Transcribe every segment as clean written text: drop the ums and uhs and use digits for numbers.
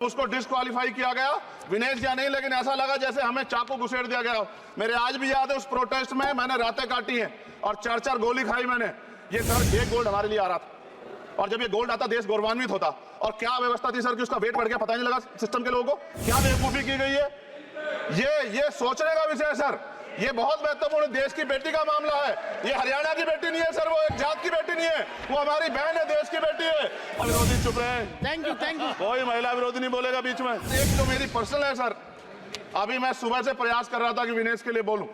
उसको डिस्क्वालीफाई किया गया, विनेश या नहीं, लेकिन ऐसा लगा जैसे हमें चाकू घुसेड़ दिया गया। मेरे आज भी याद है उस प्रोटेस्ट में मैंने रातें काटी हैं और 4-4 गोली खाई मैंने। ये सर एक गोल्ड हमारे लिए आ रहा था, और जब ये गोल्ड आता देश गौरवान्वित होता। और क्या व्यवस्था थी सर कि उसका वेट बढ़ गया, पता नहीं लगा सिस्टम के लोगों को। क्या बेवकूफी की गई है, ये सोचने का विषय है सर। ये बहुत महत्वपूर्ण देश की बेटी का मामला है। ये हरियाणा की बेटी नहीं है सर, वो एक जात की बेटी नहीं है, वो हमारी बहन है, देश की बेटी है। और विरोधी चुप रहे। Thank you. कोई महिला विरोधी नहीं बोलेगा बीच में। एक तो मेरी पर्सनल है सर, अभी मैं सुबह से प्रयास कर रहा था कि विनेश के लिए बोलूं।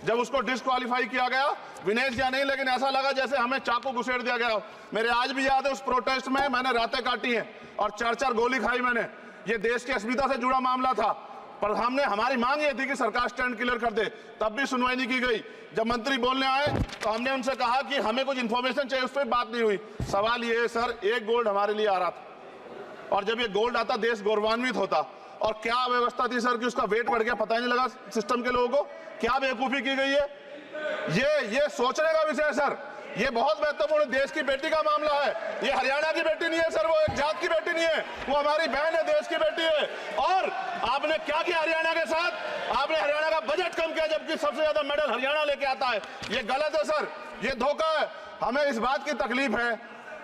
जब उसको डिस्क्वालीफाई किया गया, विनेश या नहीं, लेकिन ऐसा लगा जैसे हमें चाकू घुसेड़ दिया गया। मेरे आज भी याद है उस प्रोटेस्ट में मैंने रातें काटी हैं और 4-4 गोली खाई मैंने। ये देश की अस्मिता से जुड़ा मामला था, पर हमारी मांग ये थी कि सरकार स्टैंड क्लियर कर दे, तब भी सुनवाई नहीं की गई। जब मंत्री बोलने आए तो हमने उनसे कहा कि हमें कुछ इंफॉर्मेशन चाहिए, उस पर बात नहीं हुई। सवाल ये है सर, एक गोल्ड हमारे लिए आ रहा था, और जब ये गोल्ड आता देश गौरवान्वित होता। और क्या व्यवस्था थी सर कि उसका वेट बढ़ गया, पता ही नहीं लगा सिस्टम के लोगों को। क्या बेवकूफी की गई है, ये सोचने का विषय है सर। ये बहुत महत्वपूर्ण देश की बेटी का मामला है। ये हरियाणा की बेटी नहीं है सर, वो एक जात की बेटी नहीं है, वो हमारी बहन है, देश की बेटी है। और आपने क्या किया हरियाणा के साथ? आपने हरियाणा का बजट कम किया, जबकि सबसे ज्यादा मेडल हरियाणा लेके आता है। ये गलत है सर, ये धोखा है। हमें इस बात की तकलीफ है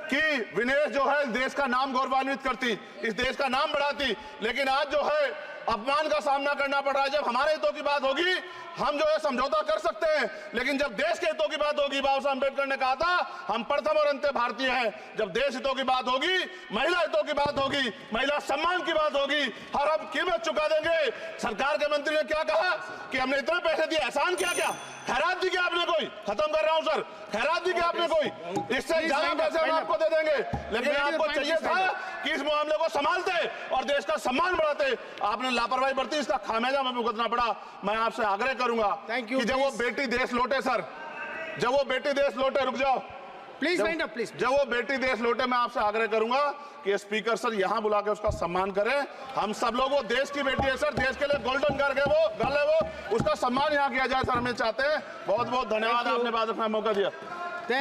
कि विनेश जो है देश का नाम गौरवान्वित करती, इस देश का नाम बढ़ाती, लेकिन आज जो है अपमान का सामना करना पड़ रहा है। जब हमारे हितों की बात होगी हम जो है समझौता कर सकते हैं, लेकिन जब देश के हितों की बात होगी, बाबा साहब अम्बेडकर ने कहा था हम प्रथम और अंत्य भारतीय हैं। जब देश हितों की बात होगी, महिला हितों की बात होगी, महिला सम्मान की बात होगी, हर हम कीमत चुका देंगे। सरकार के मंत्री ने क्या कहा कि हमने इतने पैसे दिए, एहसान किया क्या? खैरात दी क्या आपने कोई? खत्म कर रहा हूं सर, खैरात दी क्या आपने कोई? इससे ज्यादा पैसे हम आपको दे देंगे, लेकिन आपको चाहिए था कि इस मामले को संभालते और देश का सम्मान बढ़ाते। आपने लापरवाही बरती, इसका खामियाजा हमें भुगतना पड़ा। मैं आपसे आग्रह करूंगा कि जब वो बेटी देश लौटे सर, जब वो बेटी देश लौटे, रुक जाओ प्लीज प्लीज, जब वो बेटी देश लौटे, मैं आपसे आग्रह करूंगा कि स्पीकर सर यहां बुला के उसका सम्मान करें। हम सब लोग, वो देश की बेटी है सर, देश के लिए गोल्डन गर्ल है वो, उसका सम्मान यहां किया जाए सर, हमें चाहते हैं। बहुत बहुत धन्यवाद, आपने बात रखने का मौका दिया।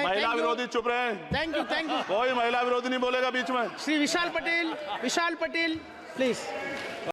महिला विरोधी चुप रहे। Thank you. कोई महिला विरोधी नहीं बोलेगा बीच में। श्री विशाल पटेल प्लीज।